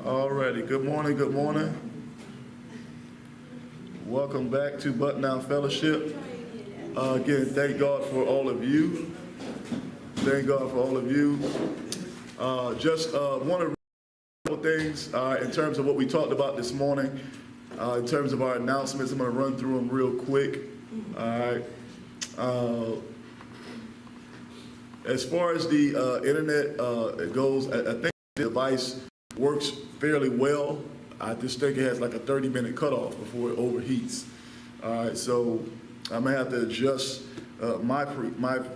Alrighty, good morning, good morning. Welcome back to Button Down Fellowship. Again, thank God for all of you. Thank God for all of you. Just want to couple things in terms of what we talked about this morning. In terms of our announcements, I'm going to run through them real quick. All right. As far as the internet goes, I think the device works fairly well. I just think it has like a 30-minute cutoff before it overheats. All right, so I'm gonna have to adjust my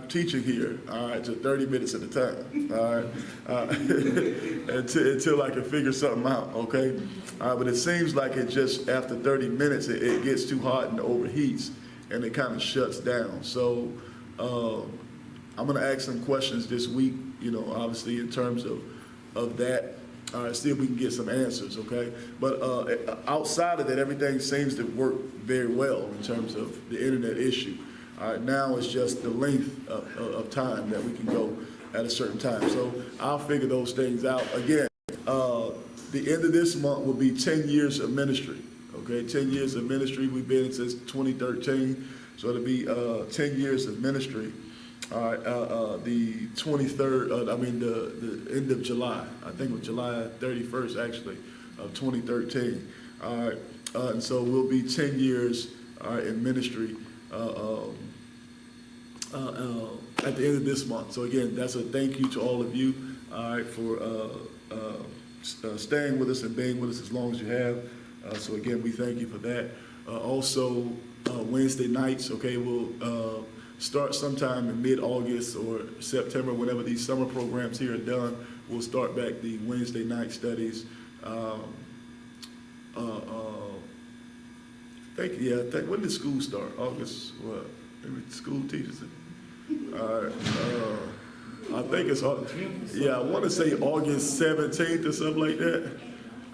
teaching here, all right, to 30 minutes at a time, all right, until I can figure something out, okay? But it seems like it just, after 30 minutes, it gets too hot and overheats, and it kind of shuts down. So I'm gonna ask some questions this week, obviously in terms of that. See if we can get some answers, okay? But outside of that, everything seems to work very well in terms of the internet issue. All right, now it's just the length of time that we can go at a certain time. So I'll figure those things out. Again, the end of this month will be 10 years of ministry, okay? 10 years of ministry. We've been since 2013, so it'll be 10 years of ministry. All right, the 23rd, the end of July, I think it was July 31st, actually, of 2013. All right, and so we'll be 10 years in ministry at the end of this month. So again, that's a thank you to all of you, all right, for staying with us and being with us as long as you have. So again, we thank you for that. Also, Wednesday nights, okay, we'll start sometime in mid-August or September, whenever these summer programs here are done. We'll start back the Wednesday night studies. When did school start? August, what? Maybe school teachers. I think it's, I want to say August 17th or something like that.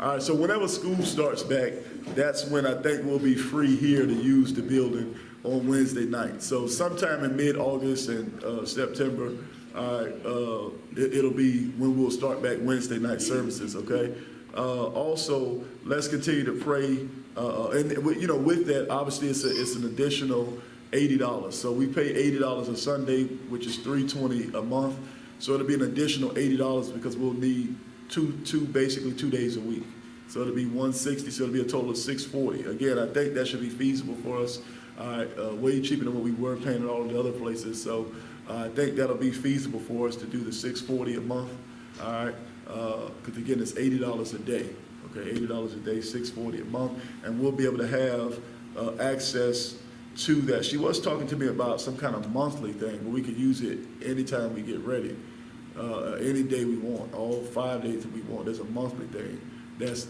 All right, so whenever school starts back, that's when I think we'll be free here to use the building on Wednesday night. So sometime in mid-August and September, it'll be when we'll start back Wednesday night services, okay? Also, let's continue to pray. And with that, obviously it's an additional $80. So we pay $80 a Sunday, which is $320 a month. So it'll be an additional $80 because we'll need basically 2 days a week. So it'll be $160, so it'll be a total of $640. Again, I think that should be feasible for us. Way cheaper than what we were paying at all the other places. So I think that'll be feasible for us to do the $640 a month. All right, because again, it's $80 a day. Okay, $80 a day, $640 a month, and we'll be able to have access to that. She was talking to me about some kind of monthly thing, but we could use it anytime we get ready, any day we want, all 5 days that we want. There's a monthly thing.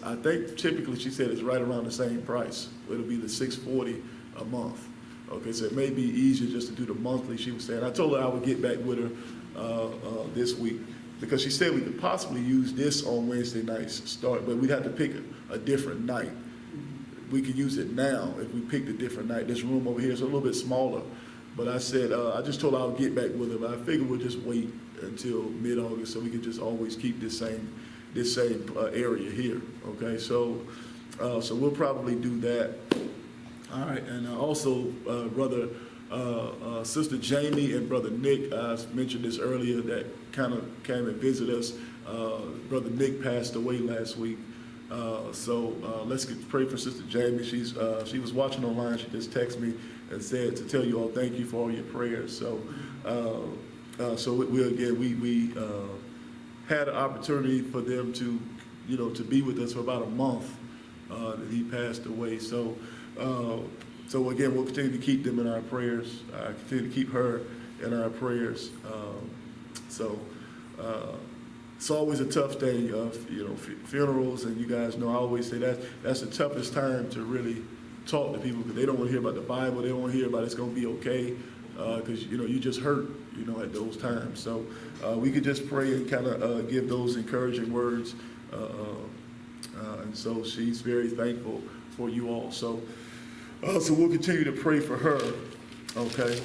I think typically she said it's right around the same price. It'll be the $640 a month. Okay, so it may be easier just to do the monthly, she was saying. I told her I would get back with her this week because she said we could possibly use this on Wednesday nights start, but we'd have to pick a different night. We could use it now if we picked a different night. This room over here is a little bit smaller, but I said, I just told her I would get back with her, but I figured we'll just wait until mid-August so we could just always keep this same area here, okay? So we'll probably do that. All right, and also, Sister Jamie and Brother Nick, I mentioned this earlier, that kind of came and visited us. Brother Nick passed away last week. Let's pray for Sister Jamie. She was watching online. She just texted me and said to tell you all thank you for all your prayers. So we had an opportunity for them to be with us for about a month. That he passed away. So again, we'll continue to keep them in our prayers. Continue to keep her in our prayers. It's always a tough thing of funerals, and you guys know I always say that's the toughest time to really talk to people because they don't want to hear about the Bible. They don't want to hear about it's going to be okay because you just hurt at those times. So we could just pray and kind of give those encouraging words. And so she's very thankful for you all. So we'll continue to pray for her. Okay.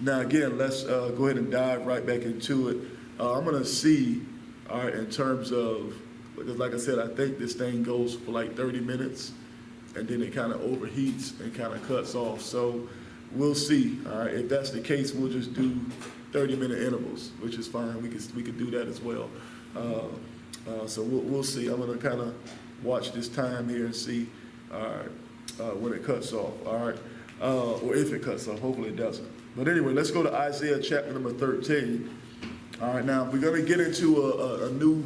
Now again, let's go ahead and dive right back into it. I'm going to see, all right, in terms of because like I said, I think this thing goes for like 30 minutes, and then it kind of overheats and kind of cuts off. So we'll see. All right, if that's the case, we'll just do 30-minute intervals, which is fine. We could do that as well. So we'll see. I'm gonna kind of watch this time here and see when it cuts off. All right, or if it cuts off. Hopefully it doesn't. But anyway, let's go to Isaiah chapter number 13. All right, now we're gonna get into a new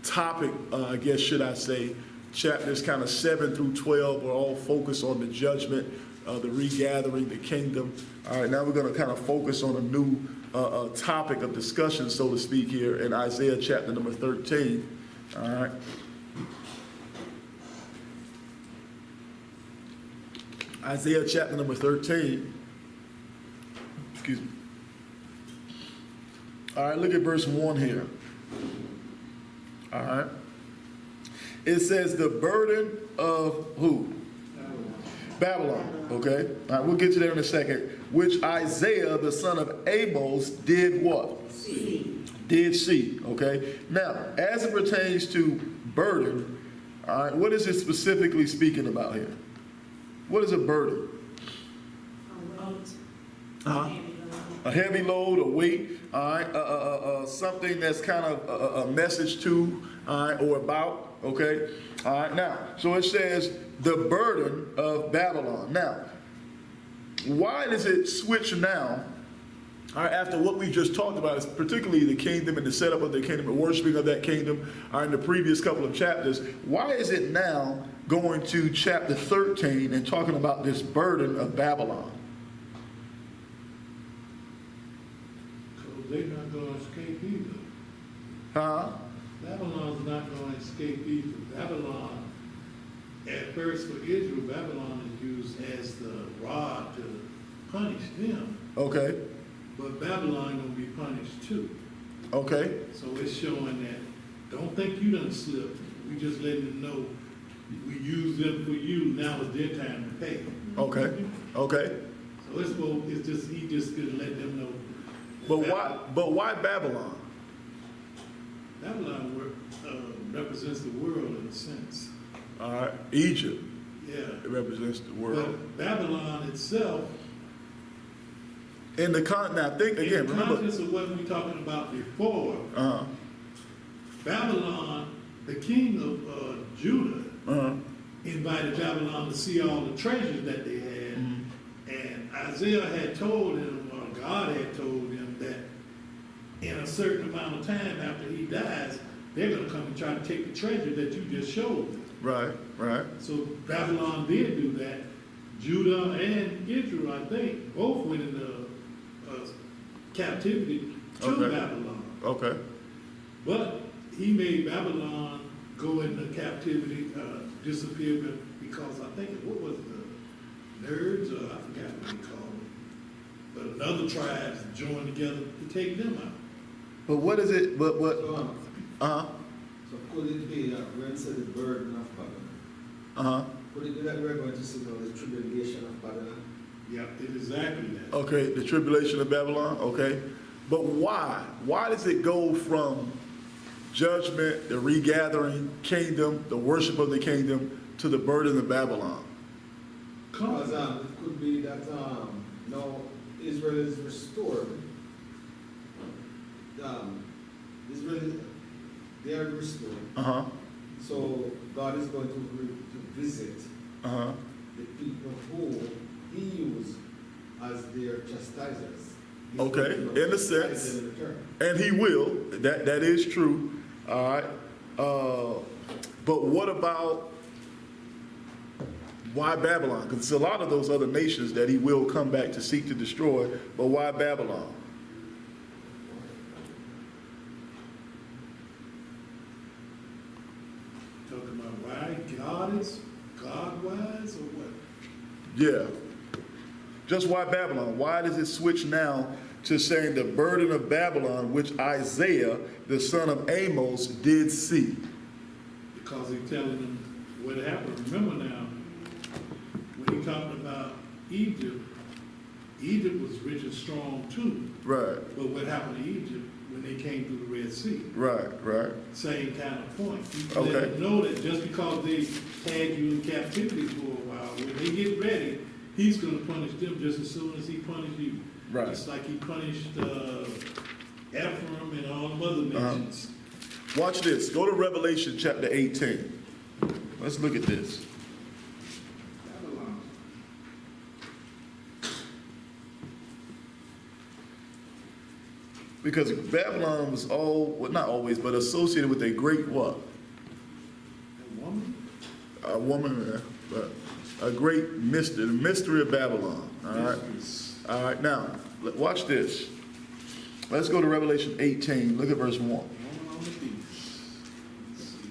topic, I guess should I say. Chapters kind of 7 through 12 are all focused on the judgment, the regathering, the kingdom. All right, now we're going to kind of focus on a new topic of discussion, so to speak, here in Isaiah chapter number 13. All right. Isaiah chapter number 13. Excuse me. All right, look at verse 1 here. All right. It says the burden of who? Babylon. Okay. All right, we'll get to there in a second. Which Isaiah, the son of Amos, did what? See. Did see. Okay. Now, as it pertains to burden, all right, what is it specifically speaking about here? What is a burden? A heavy load, a weight, all right, something that's kind of a message to, all right, or about. Okay, all right, now, so it says the burden of Babylon. Now, why does it switch now, all right, after what we just talked about, is particularly the kingdom and the setup of the kingdom and worshiping of that kingdom, all right, in the previous couple of chapters, why is it now going to chapter 13 and talking about this burden of Babylon? Because they're not going to escape either. Huh? Babylon's not going to escape either. Babylon, at first for Israel, Babylon is used as the rod to punish them. Okay, But Babylon going to be punished too. okay, So it's showing that, don't think you done slipped. We just letting them know, we use them for you, now it's their time to pay. okay, okay. So it's just, he just could let them know. But why Babylon? Babylon represents the world in a sense. All right, Egypt, Yeah. it represents the world. But Babylon itself, In the now think again, in remember, conscious of what we were talking about before, Babylon, the king of Judah, invited Babylon to see all the treasures that they had. And Isaiah had told him, or God had told him, that in a certain amount of time after he dies, they're going to come and try to take the treasure that you just showed them. right, So Babylon did do that. Judah and Israel, I think, both went into captivity to Okay. Babylon. okay, But he made Babylon go into captivity, disappear because I think, what was the nerds, or I forgot what they called them. But another tribes joined together to take them out. but what is it, but what, So could it be that when it said the burden of Babylon, could it be that we're going to see now the tribulation of Babylon? Yeah, it is exactly that. okay, the tribulation of Babylon, okay, but why? Why does it go from judgment, the regathering, kingdom, the worship of the kingdom, to the burden of Babylon? Because it could be that now Israel is restored. Israel, they are restored. So God is going to visit the people who He used as their chastisers. He's Okay, going to in a chastise sense. them in return. And he will, that is true, all right, but what about, why Babylon? Because it's a lot of those other nations that he will come back to seek to destroy, but why Babylon? Talking about why God is God-wise or what? Yeah, just why Babylon? Why does it switch now to saying the burden of Babylon, which Isaiah, the son of Amos, did see? Because he's telling them what happened. Remember now, when he talked about Egypt, Egypt was rich and strong too. Right, But what happened to Egypt when they came through the Red Sea. Right, right. Same kind of point. You Okay. let them know that just because they had you in captivity for a while, when they get ready, he's gonna punish them just as soon as he punished you. Right. Just like he punished, Ephraim and all the other nations. Watch this. Go to Revelation chapter 18. Let's look at this. Babylon. Because Babylon was well, not always, but associated with a great what? A woman? A woman, but a great mystery, the mystery of Babylon. All right. All right. Now, watch this. Let's go to Revelation 18. Look at verse 1. Woman on the beach. Let's see.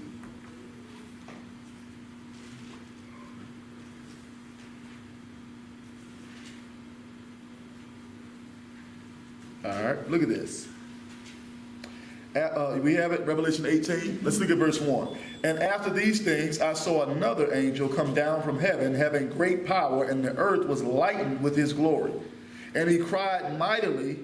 All right, look at this. We have it, Revelation 18. Let's look at verse 1. And after these things, I saw another angel come down from heaven, having great power, and the earth was lightened with his glory. And he cried mightily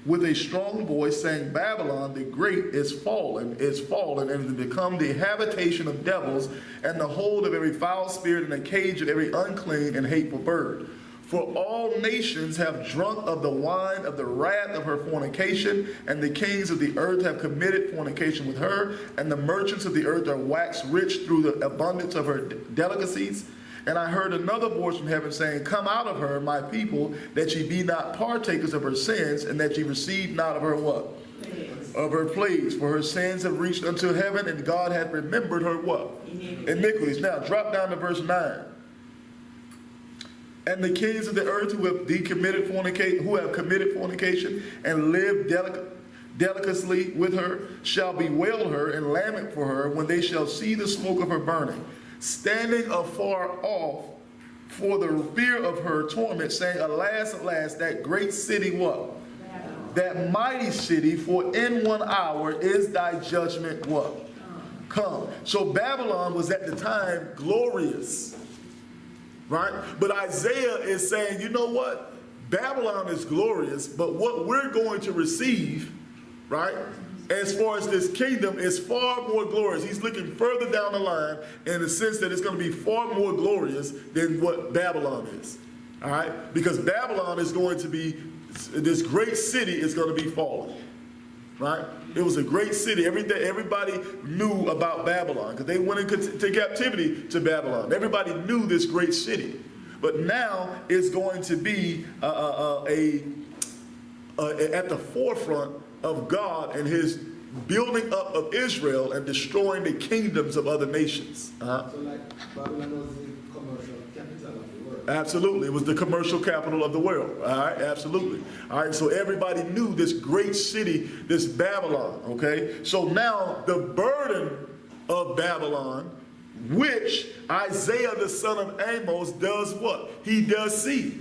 with a strong voice, saying, Babylon the great is fallen, and is become the habitation of devils, and the hold of every foul spirit, and the cage of every unclean and hateful bird. For all nations have drunk of the wine of the wrath of her fornication, and the kings of the earth have committed fornication with her, and the merchants of the earth are waxed rich through the abundance of her delicacies. And I heard another voice from heaven saying, Come out of her, my people, that ye be not partakers of her sins, and that ye receive not of her what? Of her plagues. For her sins have reached unto heaven, and God hath remembered her what? Iniquities. Now drop down to verse 9. And the kings of the earth who have committed fornication and lived deliciously with her shall bewail her and lament for her when they shall see the smoke of her burning, standing afar off for the fear of her torment, saying, Alas, alas, that great city what? That mighty city, for in 1 hour is thy judgment what? Come. So Babylon was at the time glorious. Right? But Isaiah is saying, you know what? Babylon is glorious, but what we're going to receive, right, as far as this kingdom is far more glorious. He's looking further down the line in the sense that it's going to be far more glorious than what Babylon is. All right? Because Babylon is going to be, this great city is going to be fallen. Right? It was a great city. Everybody knew about Babylon because they went into captivity to Babylon. Everybody knew this great city. But now it's going to be at the forefront of God and his building up of Israel and destroying the kingdoms of other nations. So like Babylon was the commercial capital of the world. Absolutely. It was the commercial capital of the world. All right, absolutely. All right, so everybody knew this great city, this Babylon, okay? So now the burden of Babylon, which Isaiah the son of Amos does what? He does see.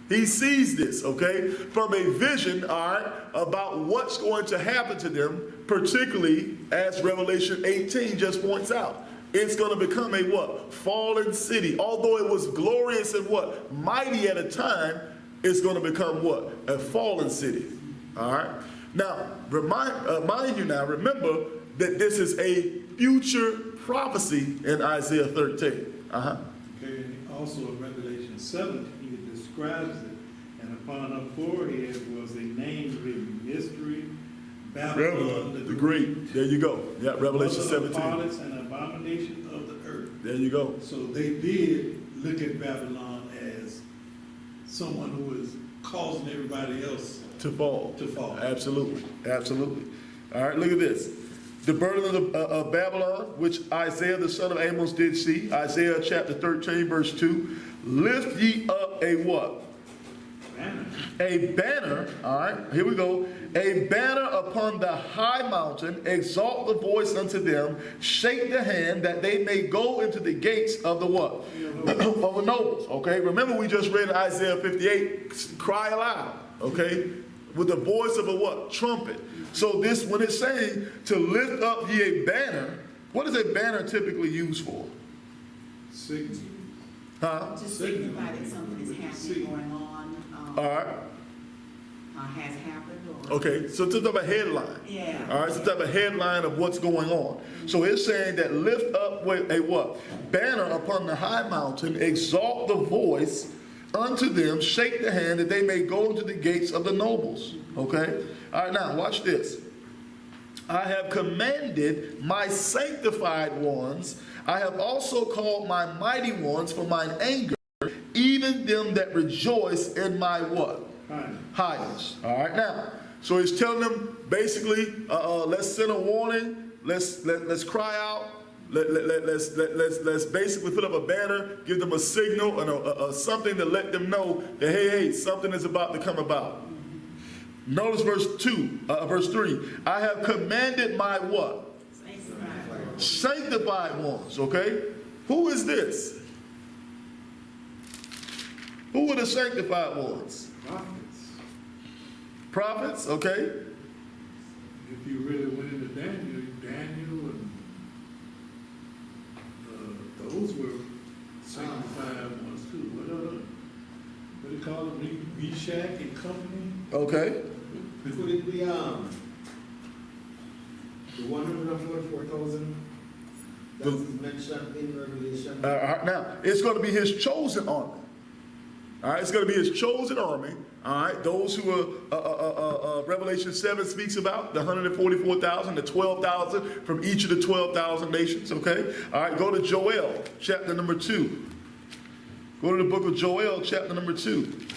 He sees this, okay, from a vision, all right, about what's going to happen to them, particularly as Revelation 18 just points out. It's going to become a what? Fallen city. Although it was glorious and what? Mighty at a time, it's going to become what? A fallen city. All right? Now, mind you now, remember that this is a future prophecy in Isaiah 13. Okay, and also in Revelation 17, it describes it. And upon her forehead was a name written, Mystery, Babylon the Great. There you go. Yeah, Revelation 17. Harlots and abomination of the earth. There you go. So they did look at Babylon as someone who was causing everybody else To fall. to fall. Absolutely. Absolutely. All right, look at this. The burden of Babylon, which Isaiah the son of Amos did see. Isaiah chapter 13, verse 2. Lift ye up a what? Banner. A banner, all right, here we go. A banner upon the high mountain, exalt the voice unto them, shake the hand that they may go into the gates of the what? Of the nobles, okay? Remember we just read in Isaiah 58, cry aloud, okay? With the voice of a what? Trumpet. So this, when it's saying to lift up ye a banner, what is a banner typically used for? Signal. Huh? To signify that something is happening, going on, All right. has happened, or Okay, so it's a type of headline. Yeah. All right, it's a type of headline of what's going on. So it's saying that lift up with a what? Banner upon the high mountain, exalt the voice unto them, shake the hand that they may go into the gates of the nobles. Okay? All right, now watch this. I have commanded my sanctified ones. I have also called my mighty ones for mine anger, even them that rejoice in my what? Highness. All right, now, so he's telling them basically, let's send a warning, let's cry out, let's basically put up a banner, give them a signal and something to let them know that hey, something is about to come about. Notice verse 3. I have commanded my what? Sanctified ones, okay? Who is this? Who are the sanctified ones? Prophets, okay? If you really went into Daniel and those were sanctified ones too. What do you call them? Meshach and company? Okay. Could it be, the 144,000 that is mentioned in Revelation? Now, it's going to be his chosen army. All right, it's going to be his chosen army. All right, those who Revelation 7 speaks about, the 144,000, the 12,000 from each of the 12,000 nations, okay? All right, go to Joel, chapter number 2. Go to the book of Joel, chapter number 2.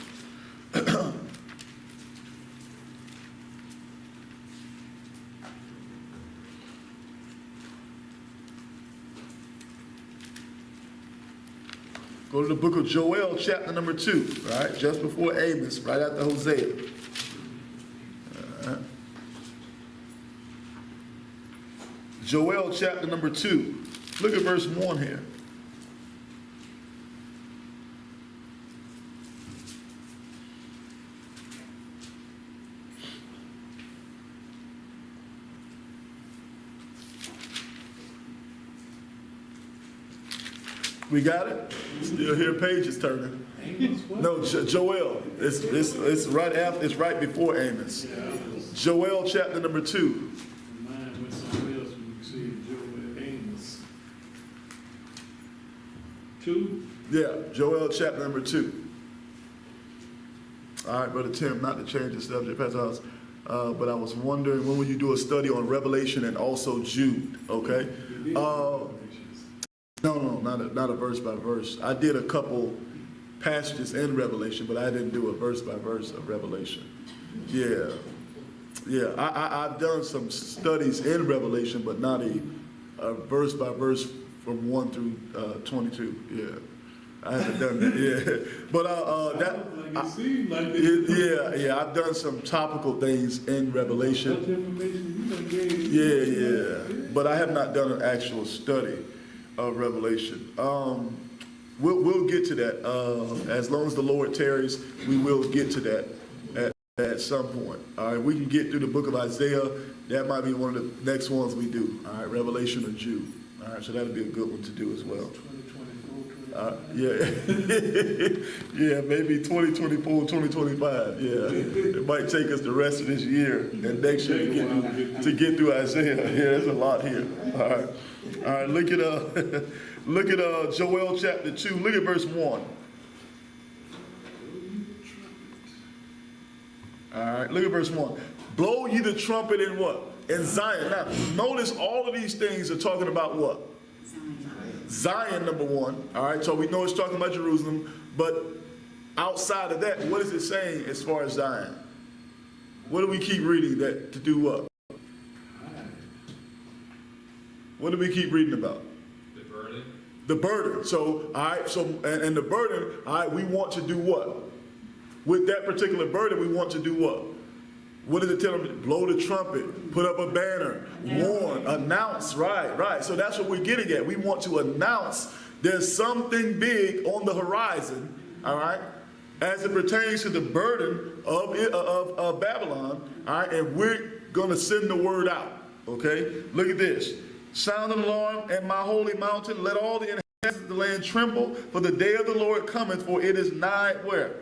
Go to the book of Joel, chapter number 2, right? Just before Amos, right after Hosea. Joel, chapter number 2. Look at verse 1 here. We got it? Still hear pages turning. Amos what? No, Joel. It's right after. It's right before Amos. Joel chapter number 2. Mine went somewhere else when you see Joel Amos. 2? Yeah, Joel chapter number 2. All right, Brother Tim, not to change the subject, Pastor House, but I was wondering when will you do a study on Revelation and also Jude? Okay. No, not a verse by verse. I did a couple passages in Revelation, but I didn't do a verse by verse of Revelation. Yeah. I've done some studies in Revelation, but not a verse by verse from 1 through 22. Yeah, I haven't done that. Yeah, but Like it seemed like it. yeah, I've done some topical things in Revelation. Such information you done gave. Yeah, but I have not done an actual study of Revelation. We'll get to that. As long as the Lord tarries, we will get to that at some point. All right, we can get through the book of Isaiah. That might be one of the next ones we do. All right, Revelation or Jude. All right, so that'll be a good one to do as well. 2024, Yeah, maybe 2024, 2025. Yeah, it might take us the rest of this year and next year to get through Isaiah. Yeah, there's a lot here. All right. Look at Joel chapter 2. Look at verse 1. All right, look at verse 1. Blow ye the trumpet in what? In Zion. Now, notice all of these things are talking about what? Zion, number 1. All right, so we know it's talking about Jerusalem, but outside of that, what is it saying as far as Zion? What do we keep reading that to do what? What do we keep reading about? The burden. The burden. So, all right, and the burden, all right, we want to do what? With that particular burden, we want to do what? What does it tell them? Blow the trumpet, put up a banner, warn, announce, right. So that's what we're getting at. We want to announce there's something big on the horizon, all right, as it pertains to the burden of Babylon, all right, and we're going to send the word out, okay? Look at this. Sound an alarm at my holy mountain. Let all the inhabitants of the land tremble, for the day of the Lord cometh, for it is nigh where?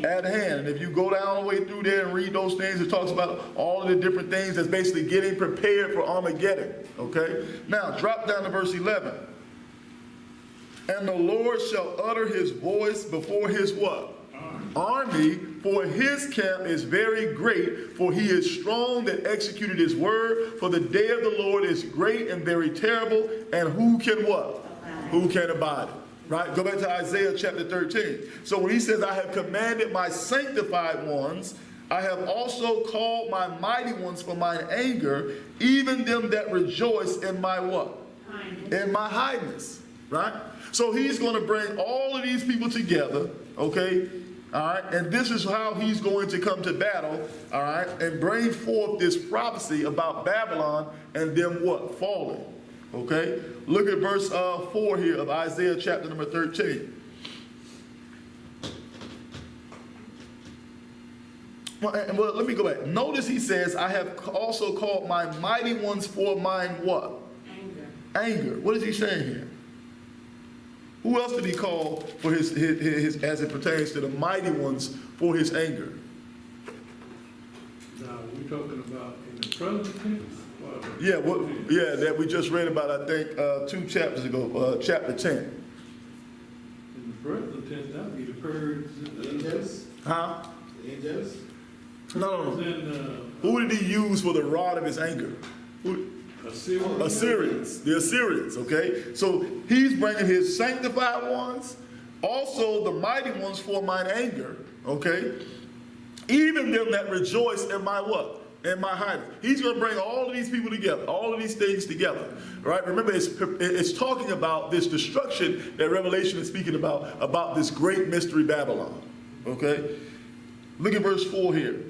At hand. And if you go down all the way through there and read those things, it talks about all of the different things that's basically getting prepared for Armageddon. Okay? Now, drop down to verse 11. And the Lord shall utter his voice before his what? Army, for his camp is very great, for he is strong that executed his word, for the day of the Lord is great and very terrible, and who can what? Who can abide it? Right? Go back to Isaiah chapter 13. So when he says, I have commanded my sanctified ones, I have also called my mighty ones for mine anger, even them that rejoice in my what? In my highness. Right? So he's going to bring all of these people together, okay? All right, and this is how he's going to come to battle, all right, and bring forth this prophecy about Babylon and them what? Falling, okay? Look at verse 4 here of Isaiah chapter number 13. Well, let me go back. Notice he says, I have also called my mighty ones for mine what? Anger. What is he saying here? Who else did he call for his as it pertains to the mighty ones for his anger? Now, we're talking about in the present tense? Yeah, that we just read about, I think, 2 chapters ago, chapter 10. In the present tense, that would be the purge. Angels? Huh? Angels? No. Then, Who did he use for the rod of his anger? Assyrians, the Assyrians, okay? So he's bringing his sanctified ones, also the mighty ones for mine anger, okay? Even them that rejoice in my what? In my hiding. He's going to bring all of these people together, all of these things together, right? Remember, it's talking about this destruction that Revelation is speaking about this great mystery Babylon, okay? Look at verse 4 here.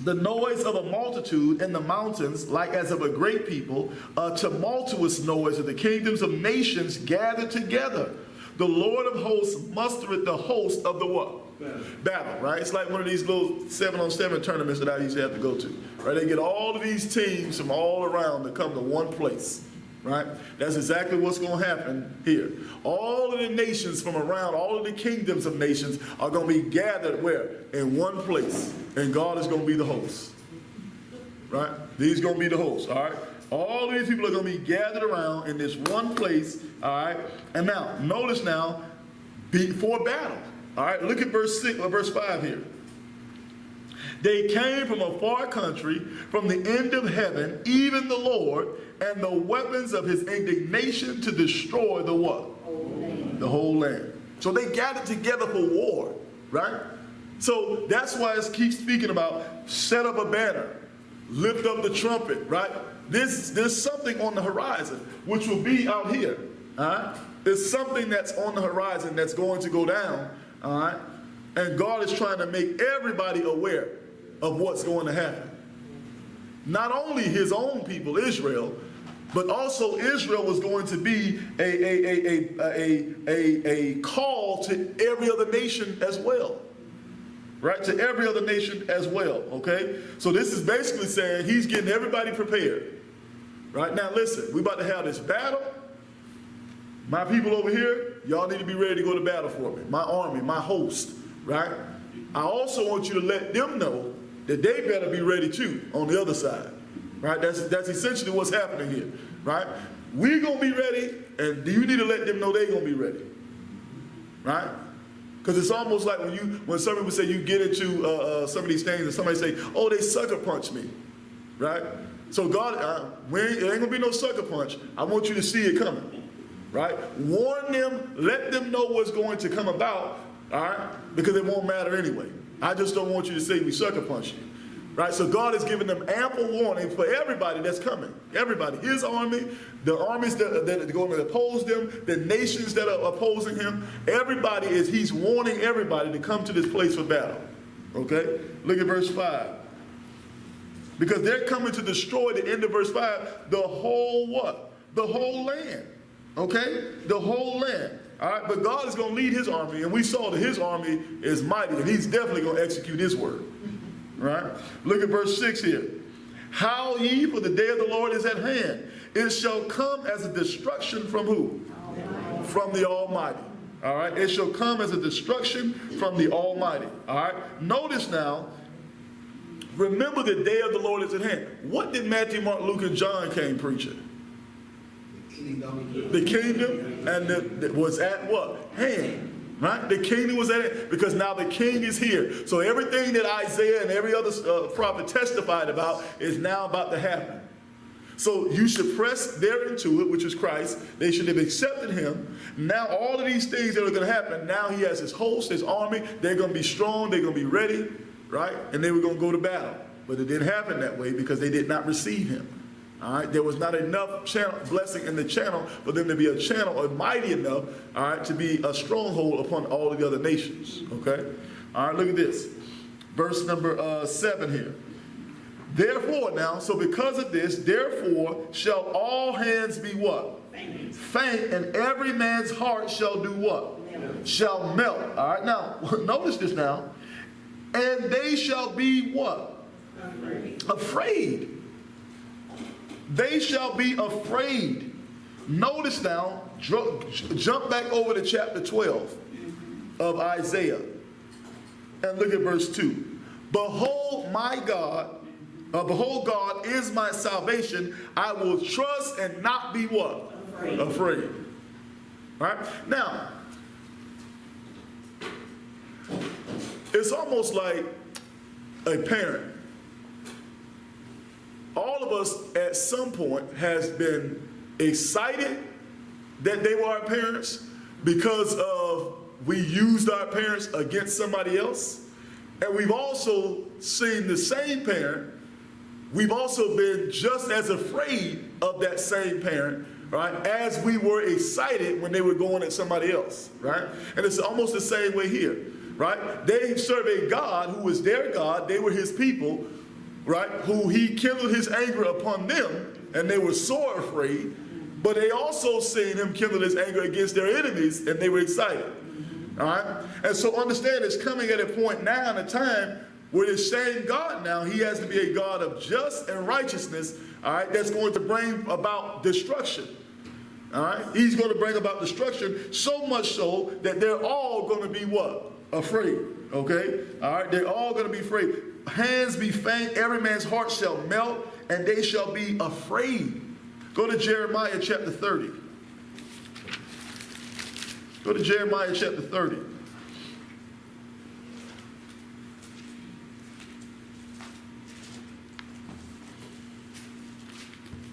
The noise of a multitude in the mountains, like as of a great people, a tumultuous noise of the kingdoms of nations gathered together. The Lord of hosts mustereth the host of the what? Battle, right? It's like one of these little 7-on-7 tournaments that I used to have to go to, right? They get all of these teams from all around to come to one place, right? That's exactly what's going to happen here. All of the nations from around, all of the kingdoms of nations are going to be gathered where? In one place. And God is going to be the host, right? He's going to be the host, all right? All of these people are going to be gathered around in this one place, all right? And now, notice now, before battle, all right? Look at verse 5 here. They came from a far country, from the end of heaven, even the Lord, and the weapons of his indignation to destroy the what? The whole land. So they gathered together for war, right? So that's why it keeps speaking about set up a banner, lift up the trumpet, right? There's something on the horizon, which will be out here, all right? There's something that's on the horizon that's going to go down, all right? And God is trying to make everybody aware of what's going to happen. Not only his own people, Israel, but also Israel was going to be a call to every other nation as well. Right? To every other nation as well. Okay? So this is basically saying he's getting everybody prepared. Right? Now listen, we're about to have this battle. My people over here, y'all need to be ready to go to battle for me. My army, my host. Right? I also want you to let them know that they better be ready too on the other side. Right? That's essentially what's happening here. Right? We're going to be ready, and you need to let them know they're going to be ready. Right? Because it's almost like when some people say you get into some of these things and somebody say, oh, they sucker punch me. Right? So God, it ain't going to be no sucker punch. I want you to see it coming. Right? Warn them, let them know what's going to come about. All right? Because it won't matter anyway. I just don't want you to say we sucker punch you. Right? So God is giving them ample warning for everybody that's coming. Everybody. His army, the armies that are going to oppose them, the nations that are opposing him. Everybody he's warning everybody to come to this place for battle. Okay? Look at verse 5. Because they're coming to destroy, the end of verse 5, the whole what? The whole land. Okay? The whole land. All right? But God is going to lead his army, and we saw that his army is mighty, and he's definitely going to execute his word. Right? Look at verse 6 here. Howl ye, for the day of the Lord is at hand. It shall come as a destruction from who? Almighty. From the Almighty. All right, it shall come as a destruction from the Almighty. All right, notice now, remember the day of the Lord is at hand. What did Matthew, Mark, Luke, and John came preaching? The kingdom and was at what? Hand. Right? The kingdom was at it because now the king is here. So everything that Isaiah and every other prophet testified about is now about to happen. So you should press there into it, which is Christ. They should have accepted him. Now all of these things that are going to happen, now he has his host, his army. They're going to be strong. They're going to be ready, right? And they were going to go to battle. But it didn't happen that way because they did not receive him. All right, there was not enough blessing in the channel for them to be a channel or mighty enough, all right, to be a stronghold upon all of the other nations. Okay, all right, look at this, verse number 7 here. Therefore, now, so because of this, therefore shall all hands be what? Faint, and every man's heart shall do what? Shall melt. All right, now notice this now, and they shall be what? Afraid. They shall be afraid. Notice now, jump back over to chapter 12 of Isaiah and look at verse 2. Behold my God, behold God is my salvation. I will trust and not be what? Afraid. All right? Now, it's almost like a parent. All of us at some point has been excited that they were our parents because of we used our parents against somebody else. And we've also seen the same parent. We've also been just as afraid of that same parent, right, as we were excited when they were going at somebody else, right? And it's almost the same way here, right? They serve a God who was their God. They were his people, right, who he kindled his anger upon them, and they were sore afraid, but they also seen him kindle his anger against their enemies, and they were excited, all right? And so understand it's coming at a point now in a time where this same God now, he has to be a God of just and righteousness, all right, that's going to bring about destruction, all right? He's going to bring about destruction, so much so that they're all going to be what? Afraid, okay? All right, they're all going to be afraid. Hands be faint, every man's heart shall melt, and they shall be afraid. Go to Jeremiah chapter 30. Go to Jeremiah chapter 30.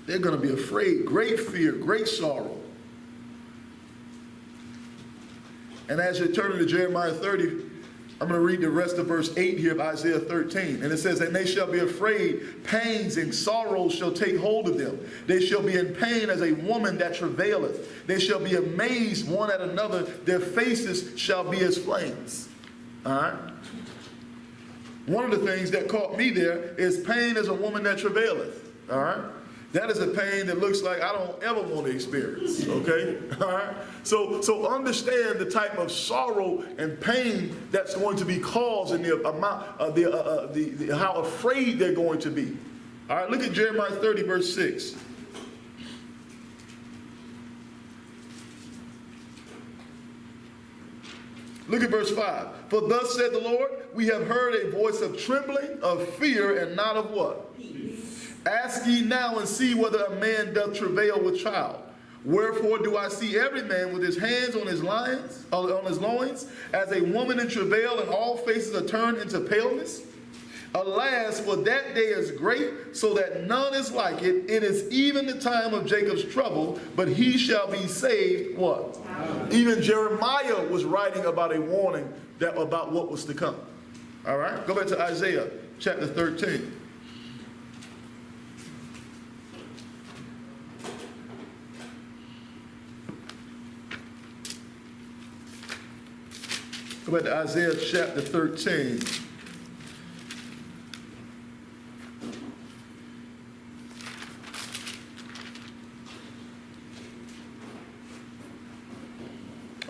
They're going to be afraid, great fear, great sorrow. And as you're turning to Jeremiah 30, I'm going to read the rest of verse 8 here of Isaiah 13. And it says, and they shall be afraid, pains and sorrows shall take hold of them. They shall be in pain as a woman that travaileth. They shall be amazed one at another. Their faces shall be as flames. All right? One of the things that caught me there is pain as a woman that travaileth. All right? That is a pain that looks like I don't ever want to experience, okay? All right? So understand the type of sorrow and pain that's going to be caused in the amount of how afraid they're going to be. All right, look at Jeremiah 30, verse 6. Look at verse 5. For thus said the Lord, we have heard a voice of trembling, of fear, and not of what? Peace. Ask ye now and see whether a man doth travail with child. Wherefore do I see every man with his hands on his loins, as a woman in travail, and all faces are turned into paleness? Alas, for that day is great, so that none is like it. It is even the time of Jacob's trouble, but he shall be saved, what? Even Jeremiah was writing about a warning about what was to come. All right? Go back to Isaiah chapter 13. Go back to Isaiah chapter 13.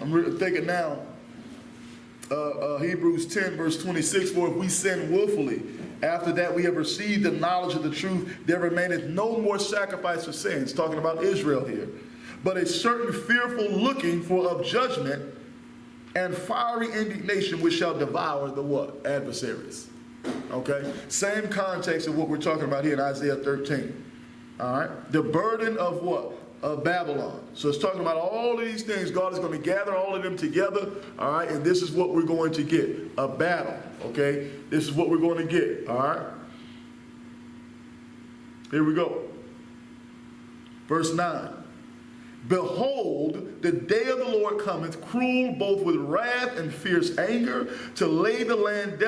I'm thinking now, Hebrews 10, verse 26, for if we sin willfully, after that we have received the knowledge of the truth, there remaineth no more sacrifice for sins, talking about Israel here, but a certain fearful looking for of judgment and fiery indignation which shall devour the what? Adversaries. Okay? Same context of what we're talking about here in Isaiah 13. All right? The burden of what? Of Babylon. So it's talking about all of these things. God is going to gather all of them together. All right? And this is what we're going to get. A battle. Okay? This is what we're going to get. All right? Here we go. Verse 9. Behold, the day of the Lord cometh, cruel both with wrath and fierce anger, to lay the land